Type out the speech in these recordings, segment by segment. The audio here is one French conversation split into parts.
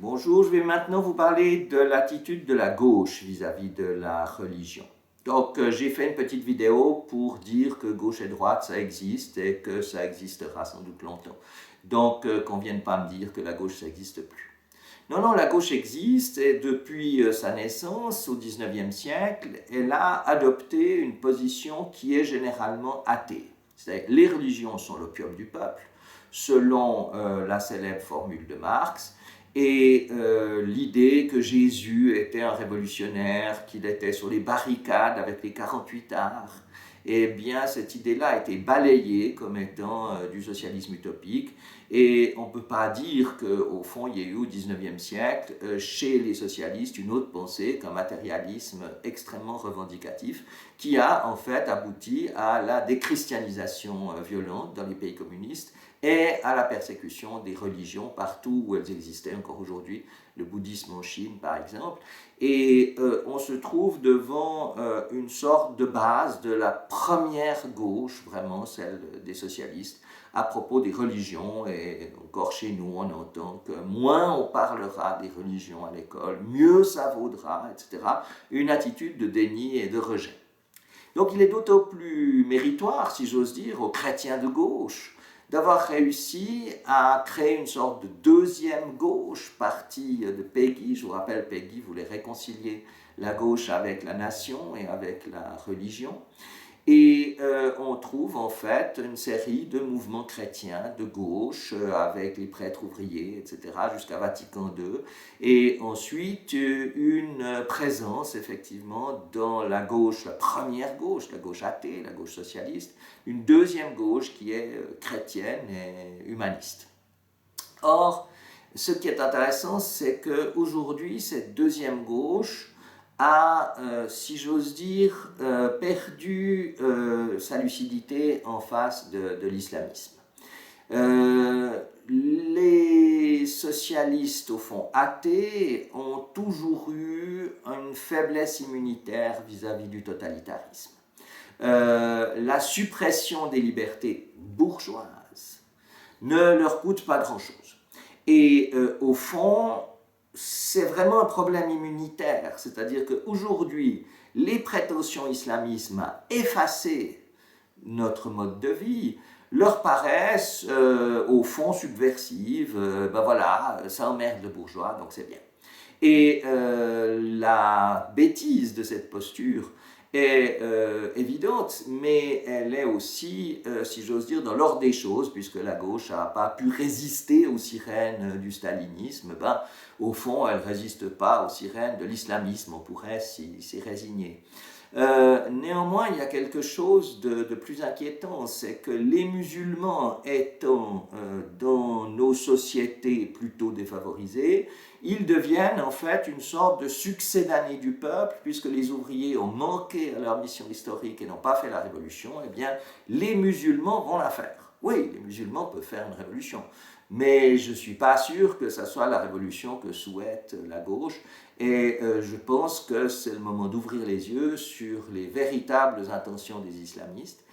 Bonjour, je vais maintenant vous parler de l'attitude de la gauche vis-à-vis de la religion. Donc j'ai fait une petite vidéo pour dire que gauche et droite ça existe et que ça existera sans doute longtemps. Donc qu'on ne vienne pas me dire que la gauche ça n'existe plus. Non, la gauche existe et depuis sa naissance au XIXe siècle, elle a adopté une position qui est généralement athée. C'est-à-dire les religions sont l'opium du peuple, selon la célèbre formule de Marx, et l'idée que Jésus était un révolutionnaire, qu'il était sur les barricades avec les 48 arts, eh bien cette idée-là a été balayée comme étant du socialisme utopique, et on ne peut pas dire qu'au fond il y a eu au XIXe siècle chez les socialistes une autre pensée qu'un matérialisme extrêmement revendicatif qui a en fait abouti à la déchristianisation violente dans les pays communistes et à la persécution des religions partout où elles existaient encore aujourd'hui, le bouddhisme en Chine par exemple. Et on se trouve devant une sorte de base de la première gauche, vraiment celle des socialistes, à propos des religions. Et encore chez nous, on entend que moins on parlera des religions à l'école, mieux ça vaudra, etc. Une attitude de déni et de rejet. Donc il est d'autant plus méritoire, si j'ose dire, aux chrétiens de gauche, d'avoir réussi à créer une sorte de deuxième gauche, partie de Peggy. Je vous rappelle, Peggy voulait réconcilier la gauche avec la nation et avec la religion. Et on trouve en fait une série de mouvements chrétiens de gauche avec les prêtres ouvriers, etc., jusqu'à Vatican II. Et ensuite une présence effectivement dans la gauche, la première gauche, la gauche athée, la gauche socialiste, une deuxième gauche qui est chrétienne et humaniste. Or, ce qui est intéressant, c'est qu'aujourd'hui, cette deuxième gauche a, si j'ose dire, perdu sa lucidité en face de l'islamisme. Les socialistes, au fond, athées, ont toujours eu une faiblesse immunitaire vis-à-vis du totalitarisme. La suppression des libertés bourgeoises ne leur coûte pas grand-chose. Et au fond, c'est vraiment un problème immunitaire, c'est-à-dire qu'aujourd'hui, les prétentions islamistes à effacer notre mode de vie leur paraissent au fond subversives, ben voilà, ça emmerde le bourgeois, donc c'est bien. Et la bêtise de cette posture est évidente, mais elle est aussi, si j'ose dire, dans l'ordre des choses, puisque la gauche n'a pas pu résister aux sirènes du stalinisme. Ben, au fond, elle ne résiste pas aux sirènes de l'islamisme, on pourrait s'y résigner. Néanmoins, il y a quelque chose de plus inquiétant, c'est que les musulmans étant dans nos sociétés plutôt défavorisées, ils deviennent en fait une sorte de succédané du peuple, puisque les ouvriers ont manqué à leur mission historique et n'ont pas fait la révolution. Eh bien, les musulmans vont la faire. Oui, les musulmans peuvent faire une révolution, mais je ne suis pas sûr que ce soit la révolution que souhaite la gauche, et je pense que c'est le moment d'ouvrir les yeux sur les véritables intentions des islamistes,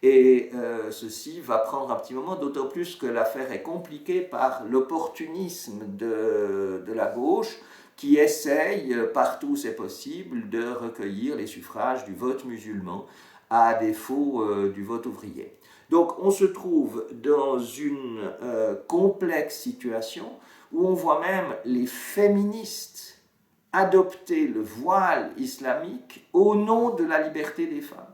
et ceci va prendre un petit moment, d'autant plus que l'affaire est compliquée par l'opportunisme de la gauche, qui essaye, partout où c'est possible, de recueillir les suffrages du vote musulman, à défaut du vote ouvrier. Donc on se trouve dans une complexe situation où on voit même les féministes adopter le voile islamique au nom de la liberté des femmes.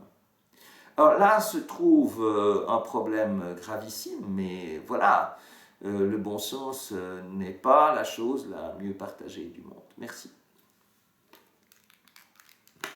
Alors là se trouve un problème gravissime, mais voilà, le bon sens n'est pas la chose la mieux partagée du monde. Merci.